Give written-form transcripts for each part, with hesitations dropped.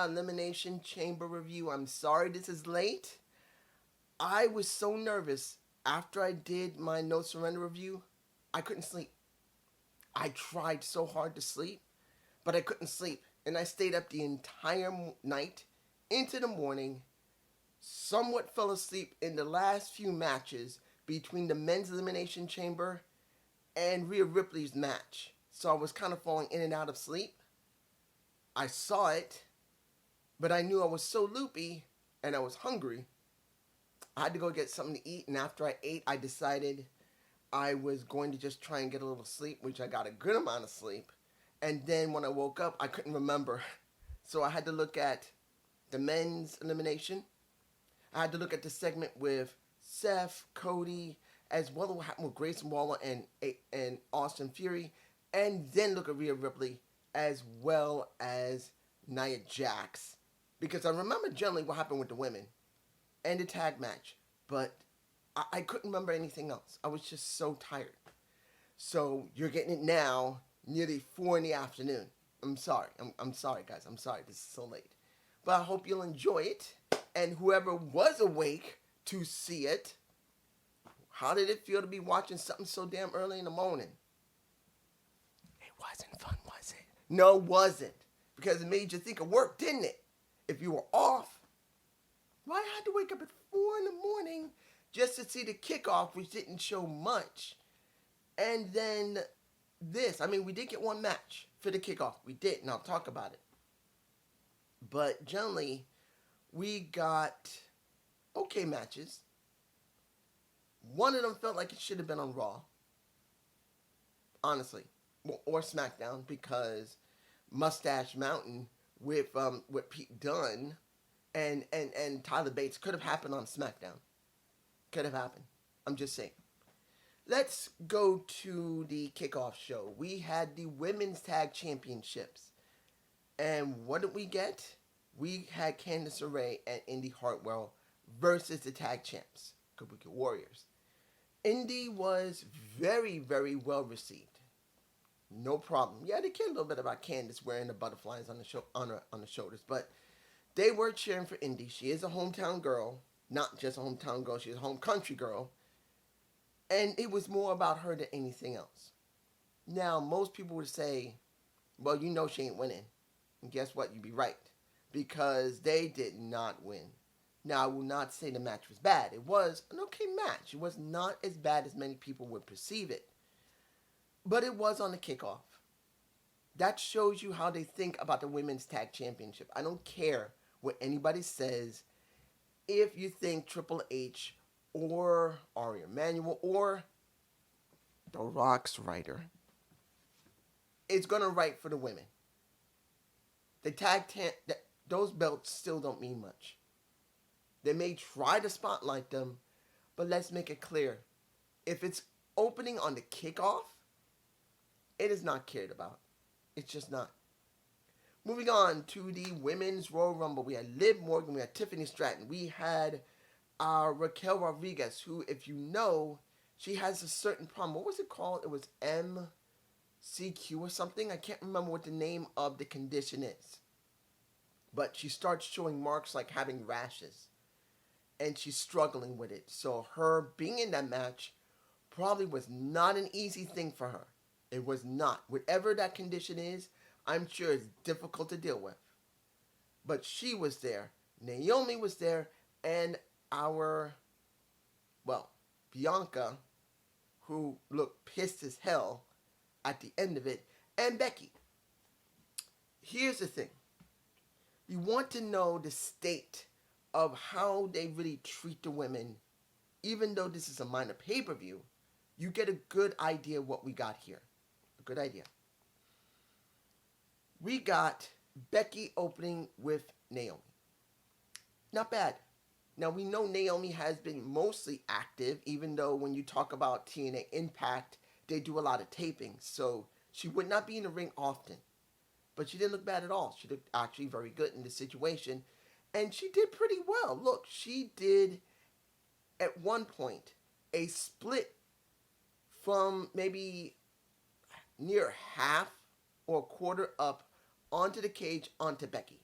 my Elimination Chamber review. I'm sorry this is late. I was so nervous after I did my No Surrender review. I couldn't sleep. I tried so hard to sleep, but I couldn't sleep. And I stayed up the entire night into the morning, somewhat fell asleep in the last few matches between the men's Elimination Chamber and Rhea Ripley's match. So I was kind of falling in and out of sleep. I saw it, but I knew I was so loopy and I was hungry. I had to go get something to eat, and after I ate, I decided I was going to just try and get a little sleep, which I got a good amount of sleep. And then when I woke up, I couldn't remember. So I had to look at the men's elimination. I had to look at the segment with Seth, Cody, as well as what happened with Grayson Waller and Austin Fury, and then look at Rhea Ripley as well as Nia Jax. Because I remember generally what happened with the women and the tag match, but I couldn't remember anything else. I was just so tired. So you're getting it now, nearly 4 in the afternoon. I'm sorry. I'm sorry, guys. I'm sorry this is so late. But I hope you'll enjoy it. And whoever was awake to see it, how did it feel to be watching something so damn early in the morning? It wasn't fun, was it? No, it wasn't. Because it made you think of work, didn't it? If you were off. Why I had to wake up at 4 in the morning just to see the kickoff, which didn't show much. And then this. I mean, we did get one match for the kickoff. We did, and I'll talk about it. But generally, we got okay matches. One of them felt like it should have been on Raw. Honestly. Or SmackDown, because Mustache Mountain with Pete Dunne and Tyler Bates could have happened on SmackDown. Could have happened. I'm just saying. Let's go to the kickoff show. We had the Women's Tag Championships. And what did we get? We had Candice LeRae and Indy Hartwell versus the tag champs, Kabuki Warriors. Indy was very, very well received. No problem. Yeah, they cared a little bit about Candice wearing the butterflies on the shoulders, but they were cheering for Indy. She is a hometown girl. Not just a hometown girl, she's a home country girl. And it was more about her than anything else. Now, most people would say, well, you know she ain't winning. And guess what? You'd be right. Because they did not win. Now, I will not say the match was bad. It was an okay match. It was not as bad as many people would perceive it. But it was on the kickoff. That shows you how they think about the Women's Tag Championship. I don't care what anybody says. If you think Triple H or Ari Emanuel or The Rock's writer is going to write for the women. The those belts still don't mean much. They may try to spotlight them, but let's make it clear. If it's opening on the kickoff, it is not cared about. It's just not. Moving on to the Women's Royal Rumble. We had Liv Morgan, we had Tiffany Stratton. We had Raquel Rodriguez, who, if you know, she has a certain problem. What was it called? It was MCQ or something. I can't remember what the name of the condition is. But she starts showing marks like having rashes. And she's struggling with it. So her being in that match probably was not an easy thing for her. It was not. Whatever that condition is, I'm sure it's difficult to deal with. But she was there. Naomi was there. And Bianca, who looked pissed as hell at the end of it. And Becky. Here's the thing. You want to know the state of how they really treat the women. Even though this is a minor pay-per-view, you get a good idea of what we got here. A good idea. We got Becky opening with Naomi. Not bad. Now, we know Naomi has been mostly active, even though when you talk about TNA Impact, they do a lot of taping. So she would not be in the ring often. But she didn't look bad at all. She looked actually very good in this situation. And she did pretty well. Look, she did, at one point, a split from maybe near half or a quarter up onto the cage onto Becky.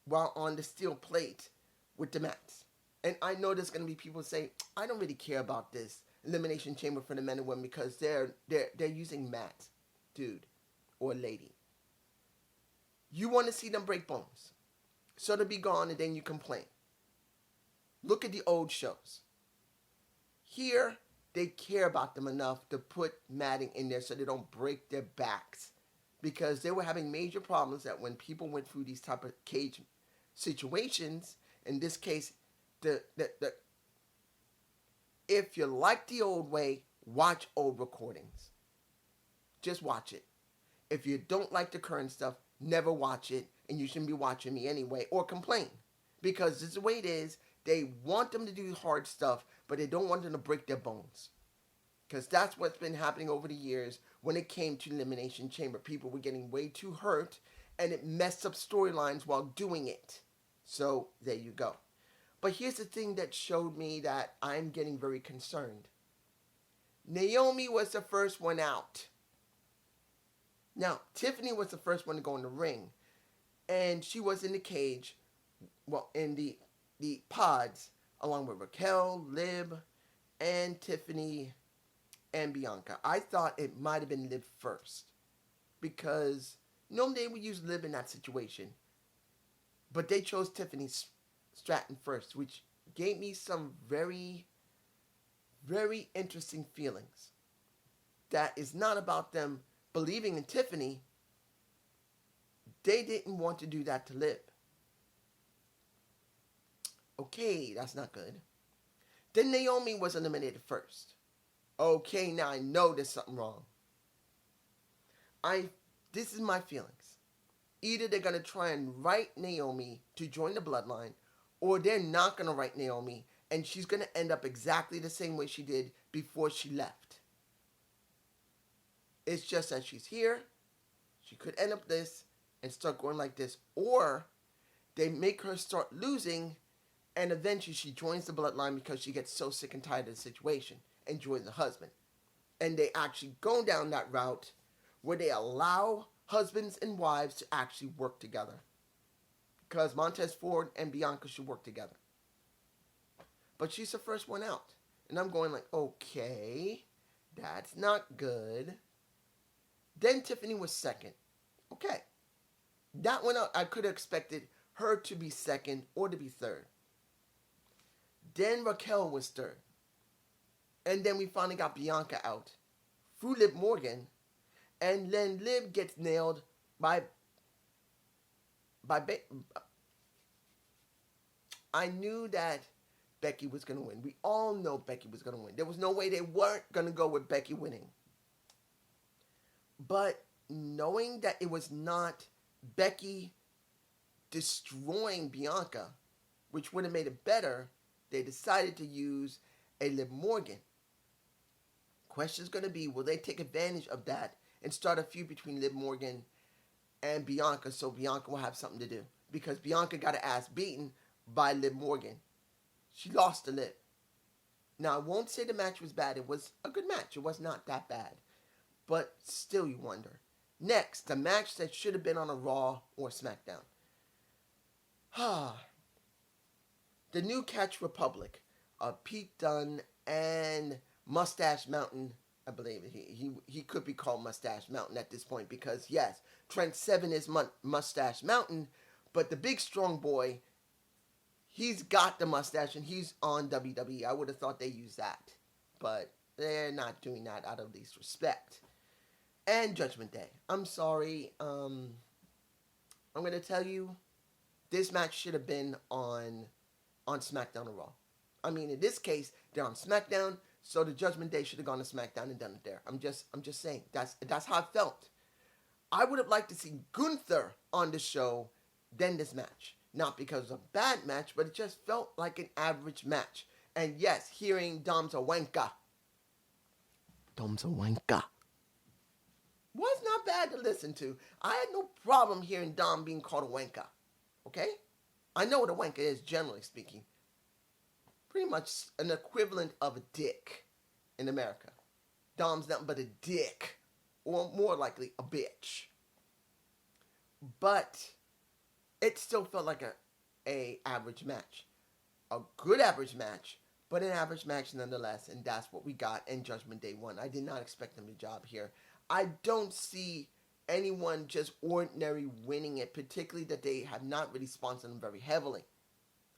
while on the steel plate with the mats. And I know there's going to be people say, I don't really care about this elimination chamber for the men and women because they're using mats, dude or lady. You want to see them break bones, so to be gone, and then you complain. Look at the old shows. Here, they care about them enough to put matting in there so they don't break their backs, because they were having major problems that when people went through these type of cage situations, in this case, the if you like the old way, watch old recordings. Just watch it. If you don't like the current stuff, never watch it, and you shouldn't be watching me anyway, or complain. Because this is the way it is. They want them to do hard stuff, but they don't want them to break their bones. Because that's what's been happening over the years when it came to Elimination Chamber. People were getting way too hurt, and it messed up storylines while doing it. So, there you go. But here's the thing that showed me that I'm getting very concerned. Naomi was the first one out. Now, Tiffany was the first one to go in the ring. And she was in the cage, well, in the pods, along with Raquel, Liv, and Tiffany, and Bianca. I thought it might have been Liv first, because normally they would use Liv in that situation. But they chose Tiffany Stratton first, which gave me some very, very interesting feelings. That is not about them believing in Tiffany. They didn't want to do that to Liv. Okay, that's not good. Then Naomi was eliminated first. Okay, now I know there's something wrong. This is my feelings. Either they're going to try and write Naomi to join the bloodline, or they're not going to write Naomi, and she's going to end up exactly the same way she did before she left. It's just that she's here. She could end up this and start going like this. Or they make her start losing, and eventually she joins the bloodline because she gets so sick and tired of the situation and joins the husband. And they actually go down that route where they allow husbands and wives to actually work together. Because Montez Ford and Bianca should work together. But she's the first one out. And I'm going like, okay, that's not good. Then Tiffany was second. Okay. That one out, I could have expected her to be second or to be third. Then Raquel was third. And then we finally got Bianca out through Liv Morgan. And then Liv gets nailed by I knew that Becky was going to win. We all know Becky was going to win. There was no way they weren't going to go with Becky winning. But knowing that it was not Becky destroying Bianca, which would have made it better, they decided to use a Liv Morgan. Question's going to be, will they take advantage of that and start a feud between Liv Morgan and Bianca so Bianca will have something to do? Because Bianca got her ass beaten by Liv Morgan. She lost to Liv. Now, I won't say the match was bad. It was a good match. It was not that bad. But still, you wonder. Next, the match that should have been on a Raw or SmackDown. The New Catch Republic of Pete Dunne and Mustache Mountain. I believe he could be called Mustache Mountain at this point because, yes, Trent Seven is Mustache Mountain, but the big strong boy, he's got the mustache and he's on WWE. I would have thought they used that, but they're not doing that out of least respect. And Judgment Day. I'm sorry. I'm going to tell you, this match should have been on SmackDown or Raw. I mean, in this case, they're on SmackDown, so the Judgment Day should have gone to SmackDown and done it there. I'm just saying. That's how I felt. I would have liked to see Gunther on the show than this match. Not because of a bad match, but it just felt like an average match. And yes, hearing Dom's a wanker was not bad to listen to. I had no problem hearing Dom being called a wanker. Okay? I know what a wanker is, generally speaking. Pretty much an equivalent of a dick in America. Dom's nothing but a dick. Or more likely, a bitch. But it still felt like a average match. A good average match, but an average match nonetheless, and that's what we got in Judgment Day 1. I did not expect them to job here. I don't see anyone just ordinary winning it, particularly that they have not really sponsored them very heavily.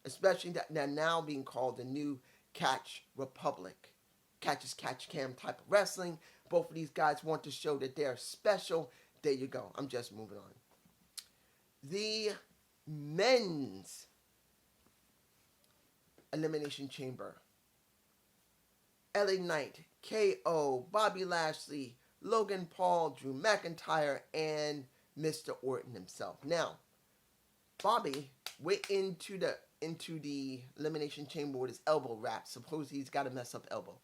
Especially that they're now being called the new Catch Republic. Catch as catch can type of wrestling. Both of these guys want to show that they're special. There you go. I'm just moving on. The men's Elimination Chamber. LA Knight, KO, Bobby Lashley, Logan Paul, Drew McIntyre, and Mr. Orton himself. Now, Bobby went into the Elimination Chamber with his elbow wrapped. Suppose he's got a messed up elbow.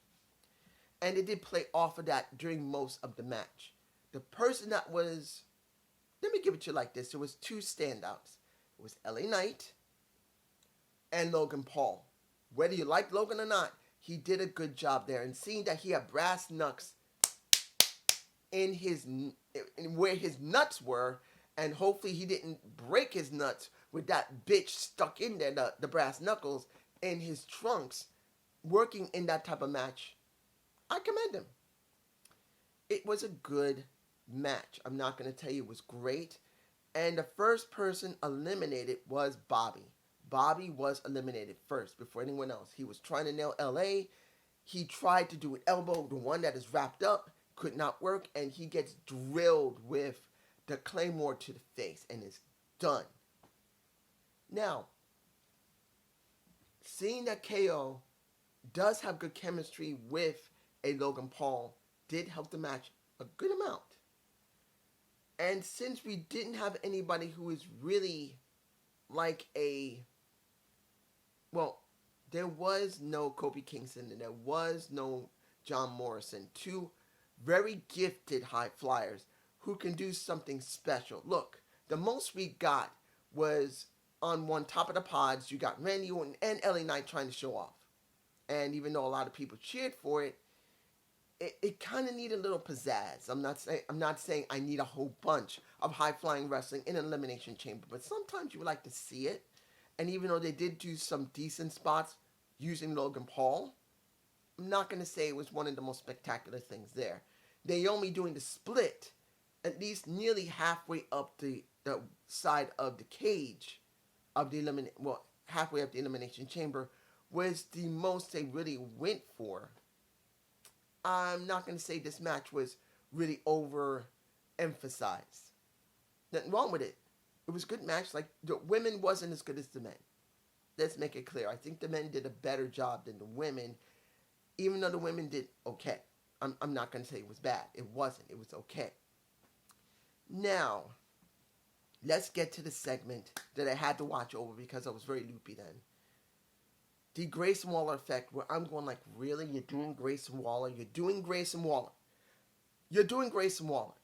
And they did play off of that during most of the match. The person that was, let me give it to you like this. There was two standouts. It was LA Knight and Logan Paul. Whether you like Logan or not, he did a good job there. And seeing that he had brass knucks in where his nuts were, and hopefully he didn't break his nuts with that bitch stuck in there, the brass knuckles in his trunks, working in that type of match, I commend him. It was a good match. I'm not going to tell you it was great. And the first person eliminated was Bobby. Bobby was eliminated first before anyone else. He was trying to nail LA. He tried to do an elbow, the one that is wrapped up, could not work, and he gets drilled with the Claymore to the face and is done. Now, seeing that KO does have good chemistry with a Logan Paul did help the match a good amount. And since we didn't have anybody who is really like there was no Kofi Kingston and there was no John Morrison. Two very gifted high flyers who can do something special. Look, the most we got was on one top of the pods. You got Randy Orton and LA Knight trying to show off. And even though a lot of people cheered for it, it kind of needed a little pizzazz. I'm not saying I need a whole bunch of high-flying wrestling in an Elimination Chamber, but sometimes you would like to see it. And even though they did do some decent spots using Logan Paul, I'm not going to say it was one of the most spectacular things there. Naomi doing the split, at least nearly halfway up the side of the cage of the halfway up the Elimination Chamber, was the most they really went for. I'm not going to say this match was really overemphasized. Nothing wrong with it. It was a good match. Like, the women wasn't as good as the men. Let's make it clear. I think the men did a better job than the women, even though the women did okay. I'm not going to say it was bad. It wasn't. It was okay. Now, let's get to the segment that I had to watch over because I was very loopy then. The Grayson Waller effect, where I'm going like, really? You're doing Grayson Waller? You're doing Grayson Waller. You're doing Grayson Waller.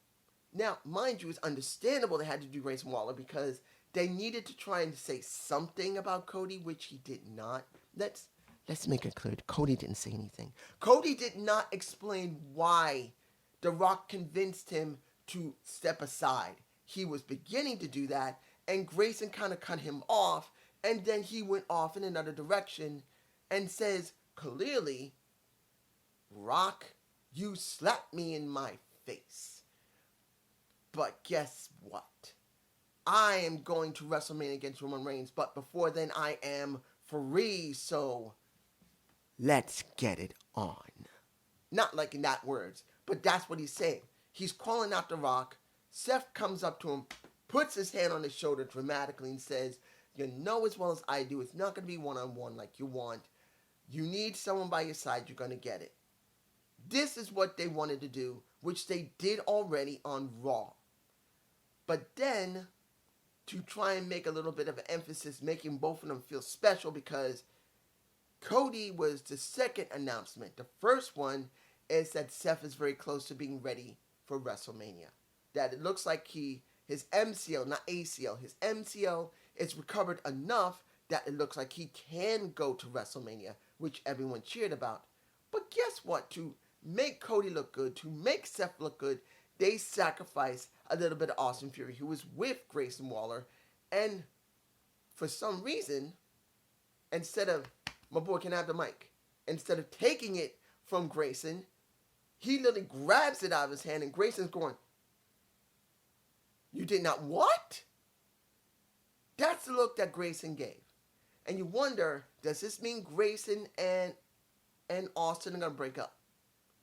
Now, mind you, it's understandable they had to do Grayson Waller because they needed to try and say something about Cody, which he did not. Let's make it clear. Cody didn't say anything. Cody did not explain why The Rock convinced him to step aside. He was beginning to do that, and Grayson kind of cut him off, and then he went off in another direction and says, clearly, Rock, you slapped me in my face. But guess what? I am going to WrestleMania against Roman Reigns, but before then I am free, so let's get it on. Not like in that words, but that's what he's saying. He's calling out The Rock. Seth comes up to him, puts his hand on his shoulder dramatically and says, you know as well as I do, it's not going to be one-on-one like you want. You need someone by your side, you're going to get it. This is what they wanted to do, which they did already on Raw. But then, to try and make a little bit of an emphasis, making both of them feel special, because Cody was the second announcement. The first one is that Seth is very close to being ready for WrestleMania. That it looks like his MCL, not ACL, his MCL is recovered enough that it looks like he can go to WrestleMania, which everyone cheered about. But guess what? To make Cody look good, to make Seth look good, they sacrificed a little bit of Austin Fury, who was with Grayson Waller, and for some reason, instead of, my boy can have the mic, instead of taking it from Grayson, he literally grabs it out of his hand, and Grayson's going, "You did not what?" That's the look that Grayson gave. And you wonder, does this mean Grayson and Austin are going to break up?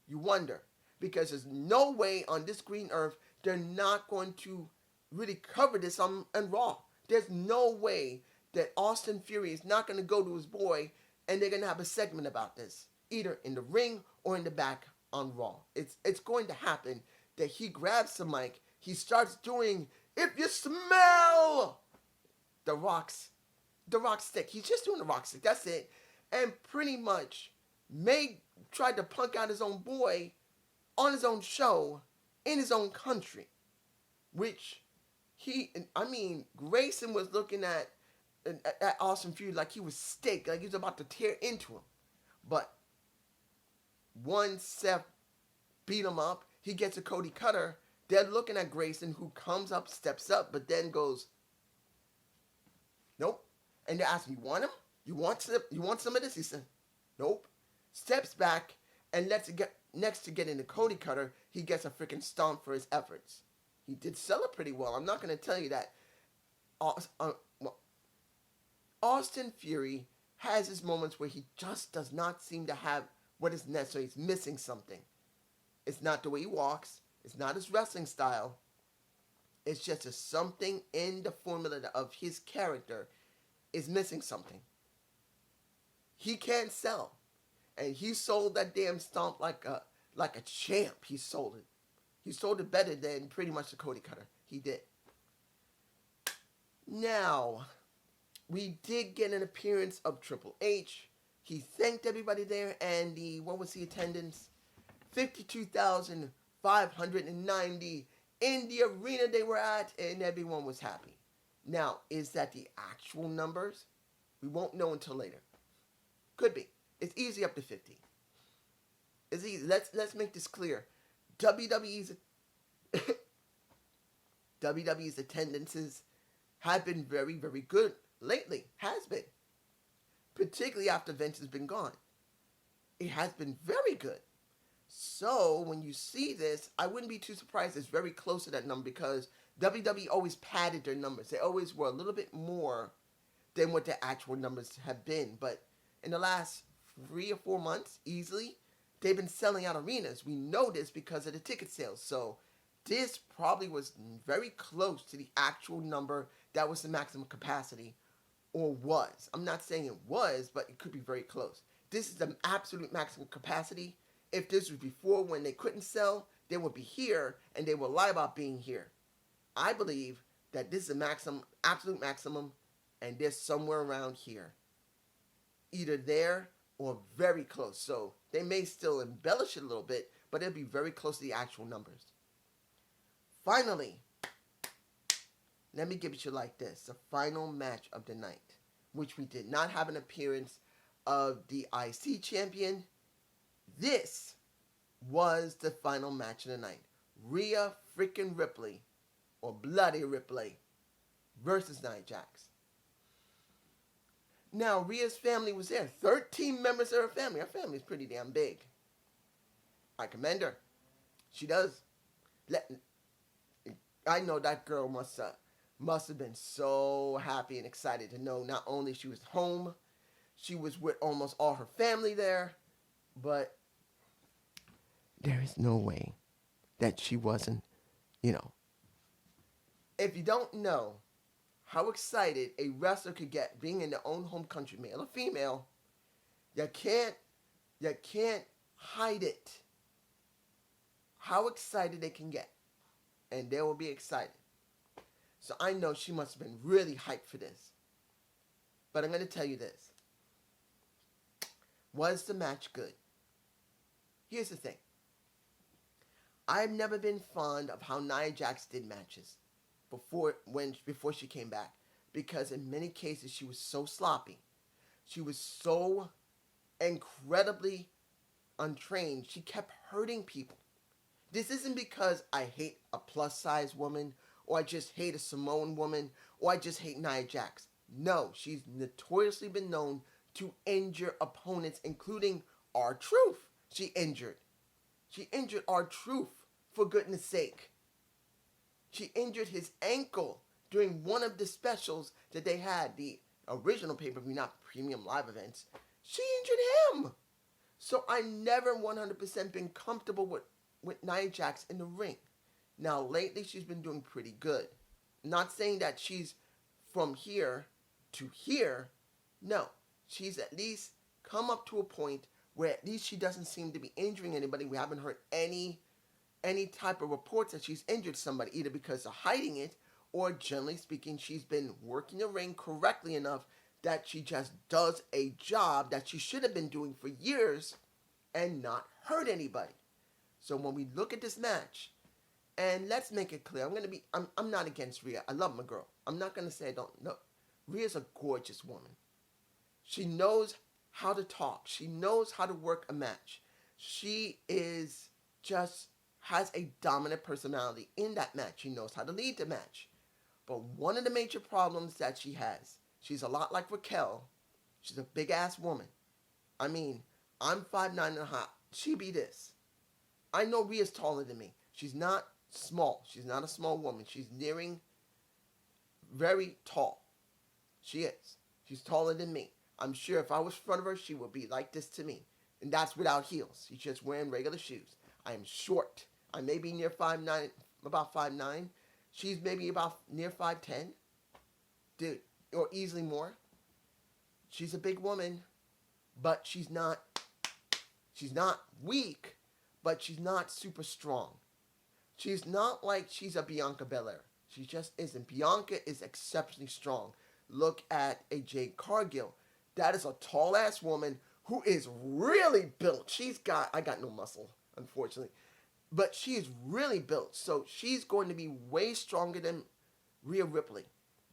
You wonder. Because there's no way on this green earth they're not going to really cover this on Raw. There's no way that Austin Fury is not going to go to his boy and they're going to have a segment about this, either in the ring or in the back on Raw. It's going to happen that he grabs the mic, he starts doing, "If you smell the rock stick," he's just doing the rock stick, that's it, and pretty much tried to punk out his own boy on his own show in his own country, which Grayson was looking at Austin Fury like he was steak, like he was about to tear into him. But once Seth beat him up, he gets a Cody Cutter. They're looking at Grayson, who comes up, steps up, but then goes, "Nope." And they're asking, "You want him? You want some of this?" He said, "Nope." Steps back and next to getting the Cody Cutter, he gets a freaking stomp for his efforts. He did sell it pretty well. I'm not going to tell you that. Austin Fury has his moments where he just does not seem to have what is necessary. He's missing something. It's not the way he walks. It's not his wrestling style. It's just something in the formula of his character is missing something. He can't sell. And he sold that damn stomp like a champ. He sold it. He sold it better than pretty much the Cody Cutter. He did. Now, we did get an appearance of Triple H. He thanked everybody there, and what was the attendance? 52,590 in the arena they were at, and everyone was happy. Now, is that the actual numbers? We won't know until later. Could be. It's easy up to 50. It's easy. Let's make this clear. WWE's attendances have been very, very good lately. Has been. Particularly after Vince has been gone. It has been very good. So, when you see this, I wouldn't be too surprised it's very close to that number, because WWE always padded their numbers. They always were a little bit more than what their actual numbers have been. But in the last 3 or 4 months, easily, they've been selling out arenas. We know this because of the ticket sales. So this probably was very close to the actual number that was the maximum capacity, or was. I'm not saying it was, but it could be very close. This is the absolute maximum capacity. If this was before, when they couldn't sell, they would be here, and they would lie about being here. I believe that this is the maximum, absolute maximum, and they're somewhere around here. Either there or very close. So they may still embellish it a little bit, but it'll be very close to the actual numbers. Finally, let me give it to you like this. The final match of the night, which we did not have an appearance of the IC champion. This was the final match of the night. Rhea freaking Ripley, or Bloody Ripley, versus Nia Jax. Now, Rhea's family was there. 13 members of her family. Her family is pretty damn big. I commend her. She does. I know that girl must have been so happy and excited to know not only she was home, she was with almost all her family there, but there is no way that she wasn't, If you don't know how excited a wrestler could get being in their own home country, male or female, you can't hide it. How excited they can get. And they will be excited. So I know she must have been really hyped for this. But I'm going to tell you this. Was the match good? Here's the thing. I've never been fond of how Nia Jax did matches before she came back, because in many cases she was so sloppy. She was so incredibly untrained. She kept hurting people. This isn't because I hate a plus size woman, or I just hate a Samoan woman, or I just hate Nia Jax. No, she's notoriously been known to injure opponents, including R-Truth. She injured. She injured R-Truth, for goodness sake. She injured his ankle during one of the specials that they had, the original pay-per-view, not premium live events. She injured him. So I never 100% been comfortable with Nia Jax in the ring. Now, lately, she's been doing pretty good. Not saying that she's from here to here. No, she's at least come up to a point where at least she doesn't seem to be injuring anybody. We haven't heard any type of reports that she's injured somebody, either because of hiding it or, generally speaking, she's been working the ring correctly enough that she just does a job that she should have been doing for years and not hurt anybody. So when we look at this match, and let's make it clear, I'm not against Rhea. I love my girl. I'm not going to say I don't know. Rhea's a gorgeous woman. She knows how to talk. She knows how to work a match. She is just has a dominant personality in that match. She knows how to lead the match. But one of the major problems that she has, she's a lot like Raquel. She's a big-ass woman. I mean, I'm 5'9" She be this. I know Rhea's taller than me. She's not small. She's not a small woman. She's nearing very tall. She is. She's taller than me. I'm sure if I was in front of her, she would be like this to me. And that's without heels. She's just wearing regular shoes. I am short. I may be near 5'9", about 5'9". She's maybe about near 5'10". Dude, or easily more. She's a big woman, but she's not weak, but she's not super strong. She's not like she's a Bianca Belair. She just isn't. Bianca is exceptionally strong. Look at a Jade Cargill. That is a tall-ass woman who is really built. I got no muscle, unfortunately. But she is really built. So she's going to be way stronger than Rhea Ripley.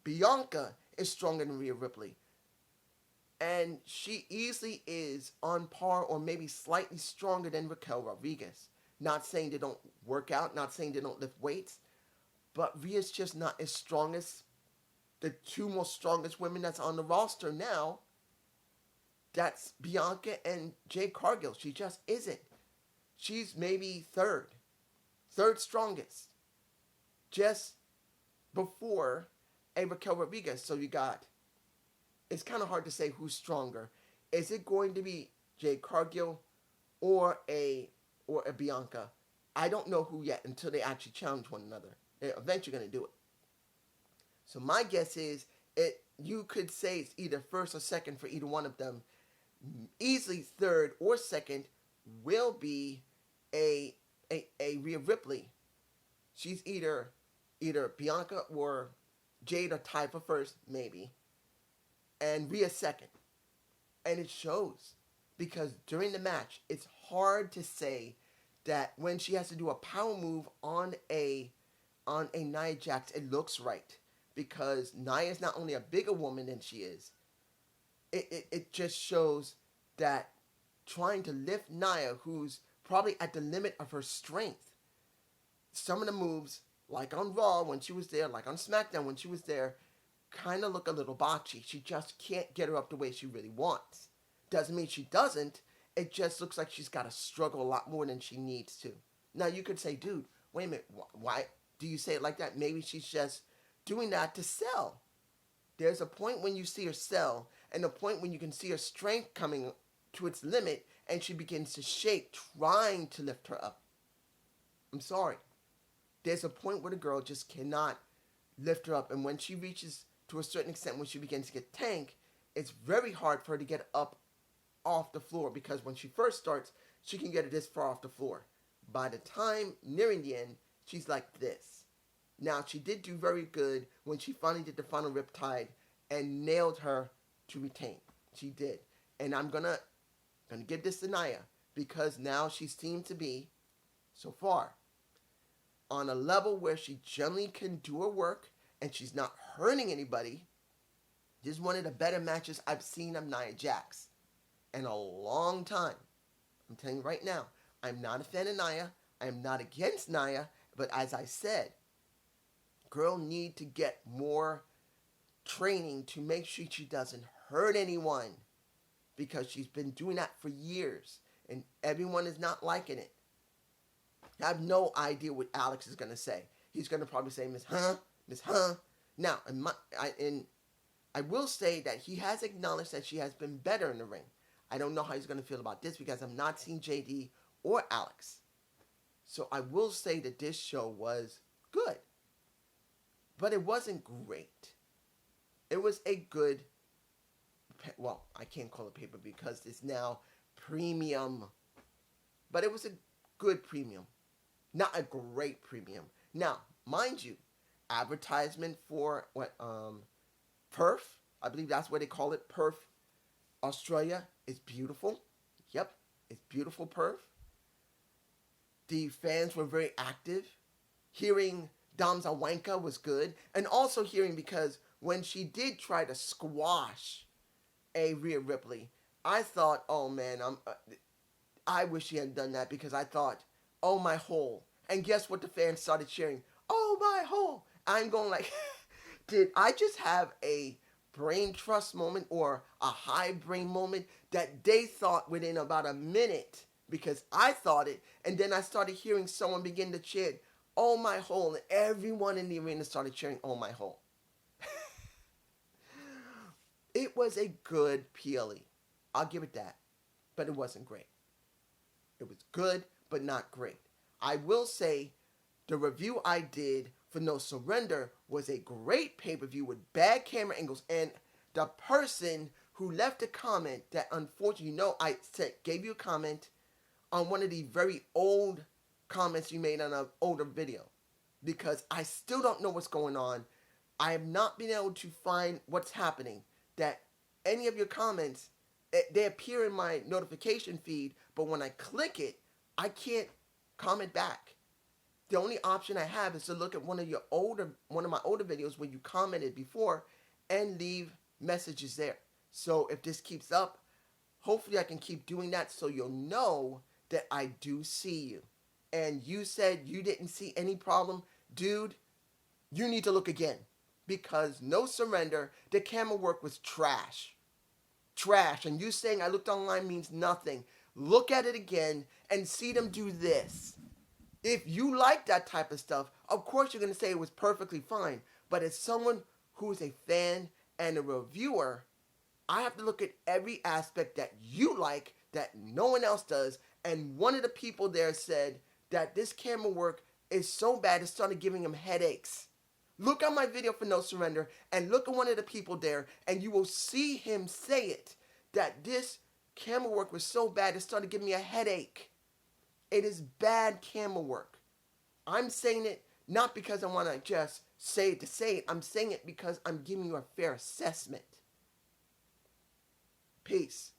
Bianca is stronger than Rhea Ripley. And she easily is on par or maybe slightly stronger than Raquel Rodriguez. Not saying they don't work out, not saying they don't lift weights, but Rhea's just not as strong as the two most strongest women that's on the roster now. That's Bianca and Jade Cargill. She just isn't. She's maybe third strongest, just before a Raquel Rodriguez. So you got, it's kind of hard to say who's stronger. Is it going to be Jade Cargill or a Bianca? I don't know who yet until they actually challenge one another. They're eventually going to do it. So my guess is you could say it's either first or second for either one of them. Easily third or second will be a Rhea Ripley. She's either Bianca or Jade are tied for first, maybe. And Rhea second. And it shows. Because during the match, it's hard to say that when she has to do a power move on a Nia Jax, it looks right. Because Nia is not only a bigger woman than she is, it just shows that trying to lift Nia, who's probably at the limit of her strength, some of the moves, like on Raw when she was there, like on SmackDown when she was there, kind of look a little botchy. She just can't get her up the way she really wants. Doesn't mean she doesn't. It just looks like she's got to struggle a lot more than she needs to. Now, you could say, dude, wait a minute, why do you say it like that? Maybe she's just doing that to sell. There's a point when you see her sell, and a point when you can see her strength coming to its limit, and she begins to shake, trying to lift her up. I'm sorry. There's a point where the girl just cannot lift her up, and when she reaches to a certain extent, when she begins to get tank, it's very hard for her to get up off the floor, because when she first starts, she can get it this far off the floor. By the time nearing the end, she's like this. Now, she did do very good when she finally did the final riptide and nailed her to retain. She did. And I'm gonna give this to Nia, because now she seems to be, so far, on a level where she generally can do her work and she's not hurting anybody. This is one of the better matches I've seen of Nia Jax in a long time. I'm telling you right now, I'm not a fan of Nia. I'm not against Nia. But as I said, girl need to get more training to make sure she doesn't hurt anyone, because she's been doing that for years and everyone is not liking it. I have no idea what Alex is going to say. He's going to probably say, Miss Huh? Miss Huh? Now, I will say that he has acknowledged that she has been better in the ring. I don't know how he's going to feel about this because I've not seen JD or Alex. So I will say that this show was good. But it wasn't great. It was a good, well, I can't call it paper because it's now premium. But it was a good premium. Not a great premium. Now, mind you, advertisement for Perth, I believe that's what they call it, Perth, Australia, is beautiful. Yep, it's beautiful Perth. The fans were very active. Hearing Dom Zawanka was good. And also hearing, because when she did try to squash a Rhea Ripley, I thought, oh man, I wish she hadn't done that, because I thought, oh my hole. And guess what the fans started cheering? Oh my hole. I'm going like, did I just have a brain trust moment or a high brain moment that they thought within about a minute, because I thought it, and then I started hearing someone begin to chant, oh my hole, and everyone in the arena started cheering, oh my hole. It was a good PLE. I'll give it that. But it wasn't great. It was good, but not great. I will say the review I did for No Surrender was a great pay-per-view with bad camera angles, and the person who left a comment that, unfortunately, I gave you a comment on one of the very old comments you made on an older video, because I still don't know what's going on. I have not been able to find what's happening. That any of your comments, they appear in my notification feed, but when I click it, I can't comment back. The only option I have is to look at one of my older videos where you commented before and leave messages there. So if this keeps up, hopefully I can keep doing that so you'll know that I do see you. And you said you didn't see any problem. Dude, you need to look again. Because No Surrender, the camera work was trash. Trash. And you saying I looked online means nothing. Look at it again and see them do this. If you like that type of stuff, of course you're going to say it was perfectly fine. But as someone who is a fan and a reviewer, I have to look at every aspect that you like that no one else does. And one of the people there said that this camera work is so bad it started giving him headaches. Look at my video for No Surrender and look at one of the people there and you will see him say it, that this camera work was so bad it started giving me a headache. It is bad camera work. I'm saying it not because I want to just say it to say it. I'm saying it because I'm giving you a fair assessment. Peace.